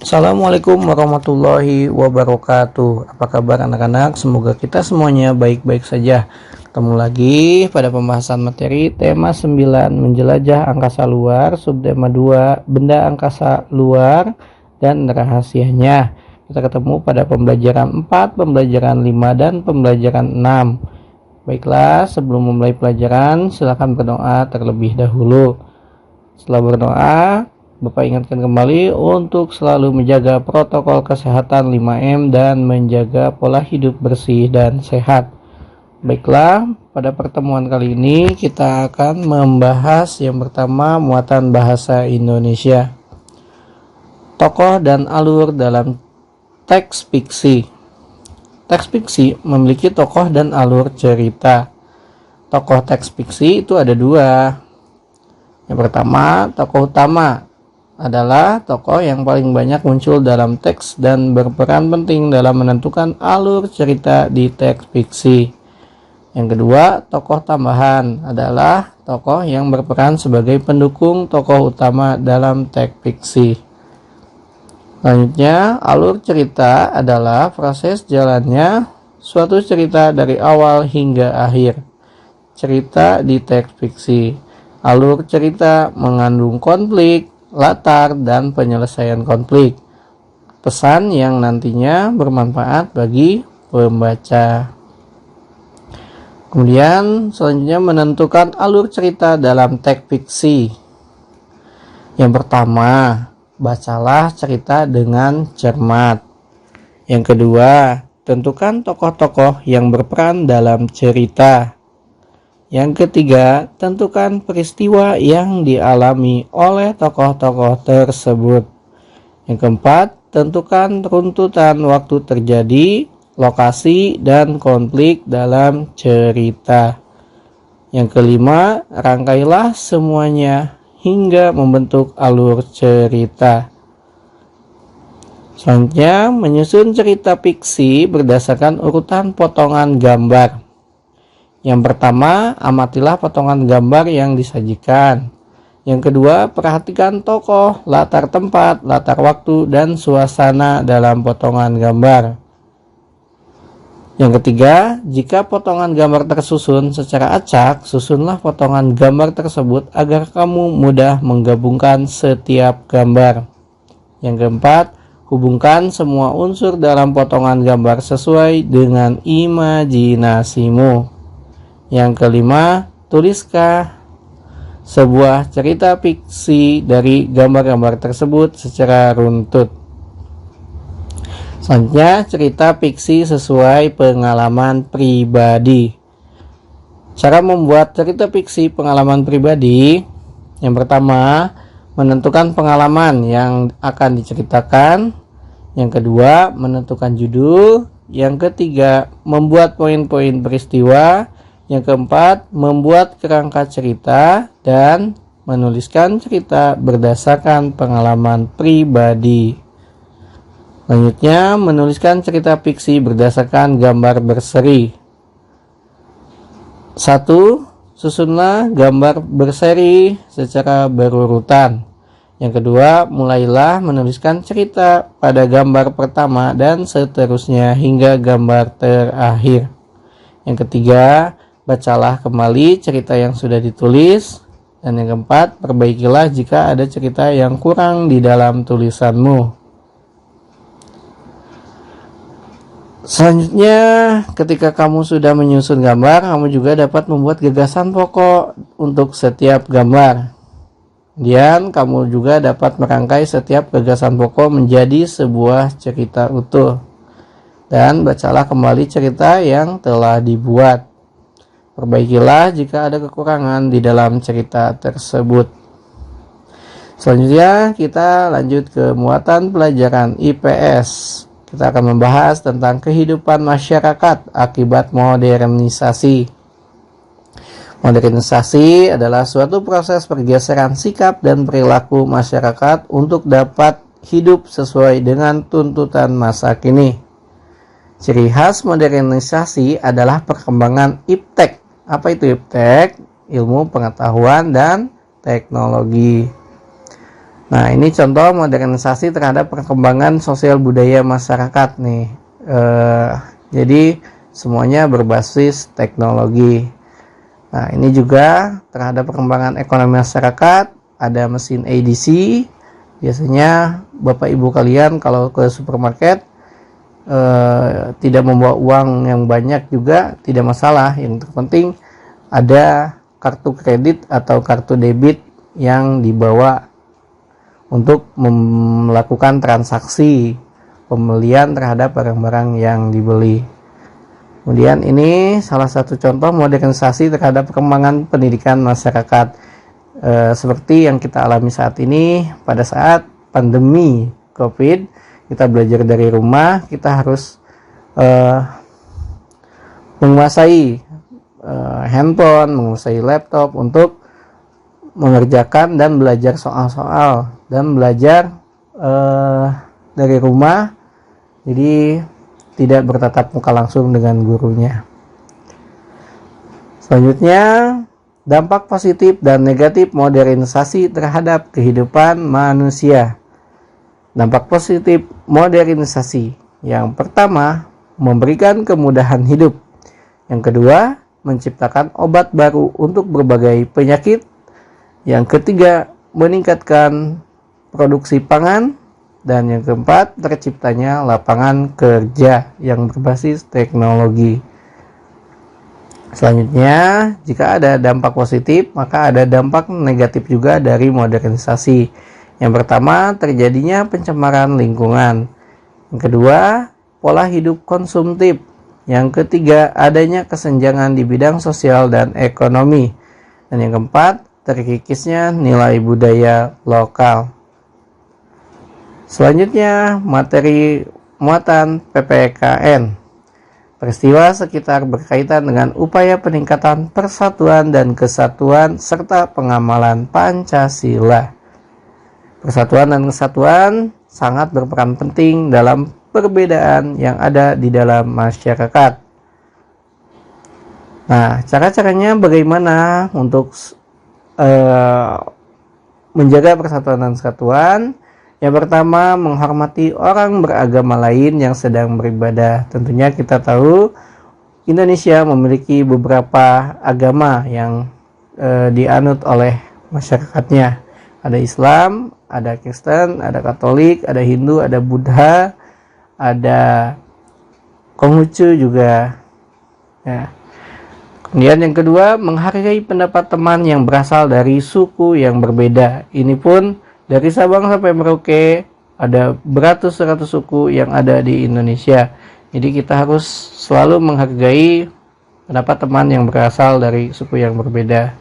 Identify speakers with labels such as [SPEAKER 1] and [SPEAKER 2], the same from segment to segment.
[SPEAKER 1] Assalamualaikum warahmatullahi wabarakatuh. Apa kabar anak-anak? Semoga kita semuanya baik-baik saja. Ketemu lagi pada pembahasan materi tema 9 menjelajah angkasa luar, subtema 2 benda angkasa luar dan rahasianya. Kita ketemu pada pembelajaran 4, pembelajaran 5 dan pembelajaran 6. Baiklah, sebelum memulai pelajaran silakan berdoa terlebih dahulu. Setelah berdoa, Bapak ingatkan kembali untuk selalu menjaga protokol kesehatan 5M dan menjaga pola hidup bersih dan sehat. Baiklah, pada pertemuan kali ini kita akan membahas yang pertama muatan bahasa Indonesia. Tokoh dan alur dalam teks fiksi. Teks fiksi memiliki tokoh dan alur cerita. Tokoh teks fiksi itu ada dua. Yang pertama, tokoh utama adalah tokoh yang paling banyak muncul dalam teks dan berperan penting dalam menentukan alur cerita di teks fiksi. Yang kedua, tokoh tambahan adalah tokoh yang berperan sebagai pendukung tokoh utama dalam teks fiksi. Selanjutnya, alur cerita adalah proses jalannya suatu cerita dari awal hingga akhir. Cerita di teks fiksi. Alur cerita mengandung konflik, latar, dan penyelesaian konflik. Pesan yang nantinya bermanfaat bagi pembaca. Kemudian selanjutnya menentukan alur cerita dalam teks fiksi. Yang pertama, bacalah cerita dengan cermat. Yang kedua, tentukan tokoh-tokoh yang berperan dalam cerita. Yang ketiga, tentukan peristiwa yang dialami oleh tokoh-tokoh tersebut. Yang keempat, tentukan runtutan waktu terjadi, lokasi, dan konflik dalam cerita. Yang kelima, rangkailah semuanya hingga membentuk alur cerita. Selanjutnya, menyusun cerita fiksi berdasarkan urutan potongan gambar. Yang pertama, amatilah potongan gambar yang disajikan. Yang kedua, perhatikan tokoh, latar tempat, latar waktu, dan suasana dalam potongan gambar. Yang ketiga, jika potongan gambar tersusun secara acak, susunlah potongan gambar tersebut agar kamu mudah menggabungkan setiap gambar. Yang keempat, hubungkan semua unsur dalam potongan gambar sesuai dengan imajinasimu. Yang kelima, tuliskan sebuah cerita fiksi dari gambar-gambar tersebut secara runtut. Selanjutnya, cerita fiksi sesuai pengalaman pribadi. Cara membuat cerita fiksi pengalaman pribadi. Yang pertama, menentukan pengalaman yang akan diceritakan. Yang kedua, menentukan judul. Yang ketiga, membuat poin-poin peristiwa. Yang keempat, membuat kerangka cerita dan menuliskan cerita berdasarkan pengalaman pribadi. Selanjutnya, menuliskan cerita fiksi berdasarkan gambar berseri. 1. Susunlah gambar berseri secara berurutan. Yang kedua, mulailah menuliskan cerita pada gambar pertama dan seterusnya hingga gambar terakhir. Yang ketiga, bacalah kembali cerita yang sudah ditulis. Dan yang keempat, perbaikilah jika ada cerita yang kurang di dalam tulisanmu. Selanjutnya, ketika kamu sudah menyusun gambar, kamu juga dapat membuat gagasan pokok untuk setiap gambar. Kemudian, kamu juga dapat merangkai setiap gagasan pokok menjadi sebuah cerita utuh. Dan bacalah kembali cerita yang telah dibuat. Perbaikilah jika ada kekurangan di dalam cerita tersebut. Selanjutnya kita lanjut ke muatan pelajaran IPS. Kita akan membahas tentang kehidupan masyarakat akibat modernisasi. Modernisasi adalah suatu proses pergeseran sikap dan perilaku masyarakat untuk dapat hidup sesuai dengan tuntutan masa kini. Ciri khas modernisasi adalah perkembangan iptek. Apa itu iptek? Ilmu pengetahuan dan teknologi. Nah, ini contoh modernisasi terhadap perkembangan sosial budaya masyarakat nih. Jadi semuanya berbasis teknologi. Nah, ini juga terhadap perkembangan ekonomi masyarakat, ada mesin ADC. Biasanya Bapak Ibu kalian kalau ke supermarket tidak membawa uang yang banyak juga tidak masalah. Yang terpenting ada kartu kredit atau kartu debit yang dibawa untuk melakukan transaksi pembelian terhadap barang-barang yang dibeli. Kemudian ini salah satu contoh modernisasi terhadap perkembangan pendidikan masyarakat. Seperti yang kita alami saat ini pada saat pandemi COVID, kita belajar dari rumah, kita harus menguasai handphone, menguasai laptop untuk mengerjakan dan belajar soal-soal dan belajar dari rumah, jadi tidak bertatap muka langsung dengan gurunya. Selanjutnya, dampak positif dan negatif modernisasi terhadap kehidupan manusia. Dampak positif modernisasi. Yang pertama, memberikan kemudahan hidup. Yang kedua, menciptakan obat baru untuk berbagai penyakit. Yang ketiga, meningkatkan produksi pangan. Dan yang keempat, terciptanya lapangan kerja yang berbasis teknologi. Selanjutnya, jika ada dampak positif, maka ada dampak negatif juga dari modernisasi. Yang pertama, terjadinya pencemaran lingkungan. Yang kedua, pola hidup konsumtif. Yang ketiga, adanya kesenjangan di bidang sosial dan ekonomi. Dan yang keempat, terkikisnya nilai budaya lokal. Selanjutnya, materi muatan PPKN. Peristiwa sekitar berkaitan dengan upaya peningkatan persatuan dan kesatuan serta pengamalan Pancasila. Persatuan dan kesatuan sangat berperan penting dalam perbedaan yang ada di dalam masyarakat. Nah, cara-caranya bagaimana untuk menjaga persatuan dan kesatuan? Yang pertama, menghormati orang beragama lain yang sedang beribadah. Tentunya kita tahu Indonesia memiliki beberapa agama yang dianut oleh masyarakatnya. Ada Islam, ada Kristen, ada Katolik, ada Hindu, ada Buddha, ada Konghucu juga. Ya. Kemudian yang kedua, menghargai pendapat teman yang berasal dari suku yang berbeda. Ini pun dari Sabang sampai Merauke ada beratus-ratus suku yang ada di Indonesia. Jadi kita harus selalu menghargai pendapat teman yang berasal dari suku yang berbeda.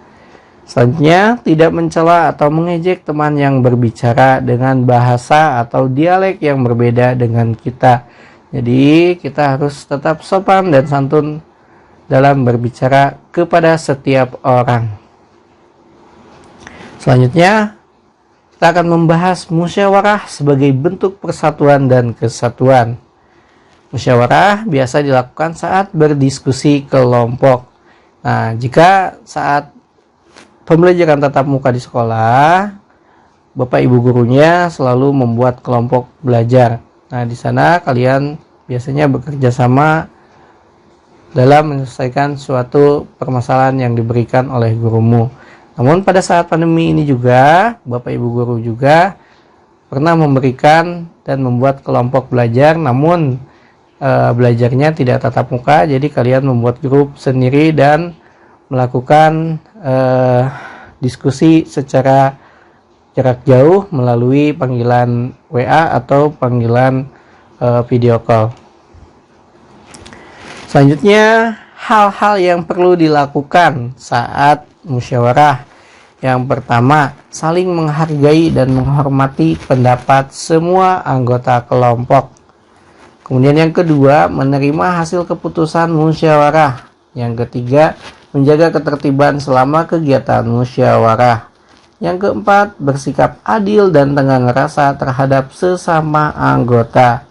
[SPEAKER 1] Selanjutnya, tidak mencela atau mengejek teman yang berbicara dengan bahasa atau dialek yang berbeda dengan kita. Jadi kita harus tetap sopan dan santun dalam berbicara kepada setiap orang. Selanjutnya, kita akan membahas musyawarah sebagai bentuk persatuan dan kesatuan. Musyawarah biasa dilakukan saat berdiskusi kelompok. Nah, jika saat pembelajaran tatap muka di sekolah, Bapak Ibu gurunya selalu membuat kelompok belajar. Nah, di sana kalian biasanya bekerja sama dalam menyelesaikan suatu permasalahan yang diberikan oleh gurumu. Namun pada saat pandemi ini juga, Bapak Ibu guru juga pernah memberikan dan membuat kelompok belajar, namun belajarnya tidak tatap muka, jadi kalian membuat grup sendiri dan melakukan diskusi secara jarak jauh melalui panggilan WA atau panggilan video call. Selanjutnya, hal-hal yang perlu dilakukan saat musyawarah. Yang pertama, saling menghargai dan menghormati pendapat semua anggota kelompok. Kemudian yang kedua, menerima hasil keputusan musyawarah. Yang ketiga, menjaga ketertiban selama kegiatan musyawarah. Yang keempat, bersikap adil dan tenggang rasa terhadap sesama anggota.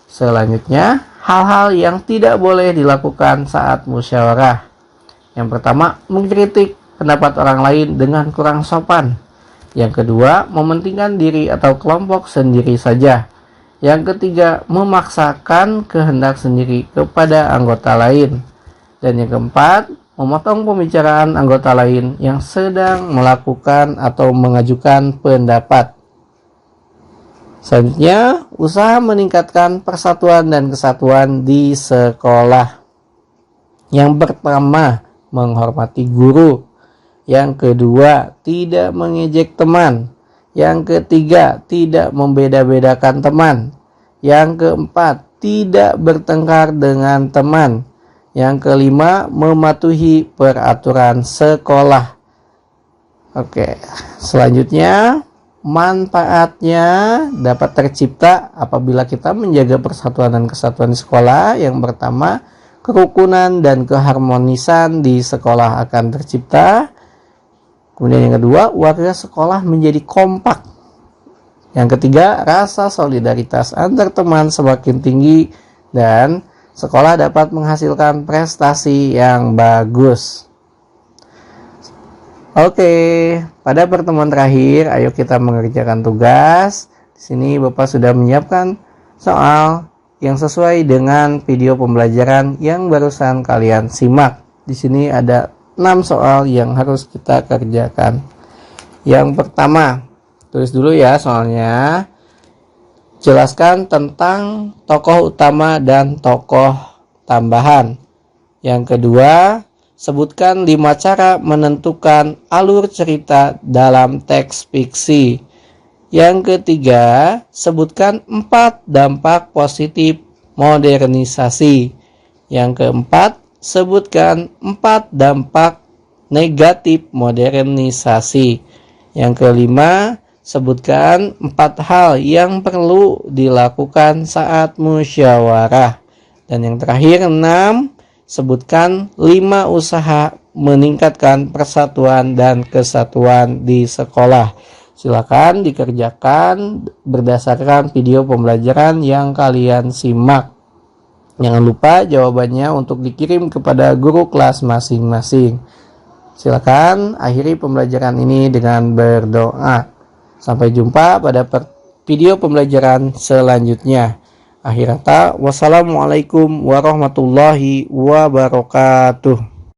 [SPEAKER 1] Selanjutnya, hal-hal yang tidak boleh dilakukan saat musyawarah. Yang pertama, mengkritik pendapat orang lain dengan kurang sopan. Yang kedua, mementingkan diri atau kelompok sendiri saja. Yang ketiga, memaksakan kehendak sendiri kepada anggota lain. Dan yang keempat, memotong pembicaraan anggota lain yang sedang melakukan atau mengajukan pendapat. Selanjutnya, usaha meningkatkan persatuan dan kesatuan di sekolah. Yang pertama, menghormati guru. Yang kedua, tidak mengejek teman. Yang ketiga, tidak membeda-bedakan teman. Yang keempat, tidak bertengkar dengan teman. Yang kelima, mematuhi peraturan sekolah. Oke, selanjutnya, manfaatnya dapat tercipta apabila kita menjaga persatuan dan kesatuan di sekolah. Yang pertama, kerukunan dan keharmonisan di sekolah akan tercipta. Kemudian yang kedua, warga sekolah menjadi kompak. Yang ketiga, rasa solidaritas antar teman semakin tinggi dan sekolah dapat menghasilkan prestasi yang bagus. Oke, pada pertemuan terakhir, ayo kita mengerjakan tugas. Di sini Bapak sudah menyiapkan soal yang sesuai dengan video pembelajaran yang barusan kalian simak. Di sini ada 6 soal yang harus kita kerjakan. Yang pertama, tulis dulu ya soalnya. Jelaskan tentang tokoh utama dan tokoh tambahan. Yang kedua, sebutkan 5 cara menentukan alur cerita dalam teks fiksi. Yang ketiga, sebutkan 4 dampak positif modernisasi. Yang keempat, sebutkan 4 dampak negatif modernisasi. Yang kelima, sebutkan 4 hal yang perlu dilakukan saat musyawarah. Dan yang terakhir 6, sebutkan 5 usaha meningkatkan persatuan dan kesatuan di sekolah. Silakan dikerjakan berdasarkan video pembelajaran yang kalian simak. Jangan lupa jawabannya untuk dikirim kepada guru kelas masing-masing. Silakan akhiri pembelajaran ini dengan berdoa. Sampai jumpa pada video pembelajaran selanjutnya. Akhir kata, wassalamualaikum warahmatullahi wabarakatuh.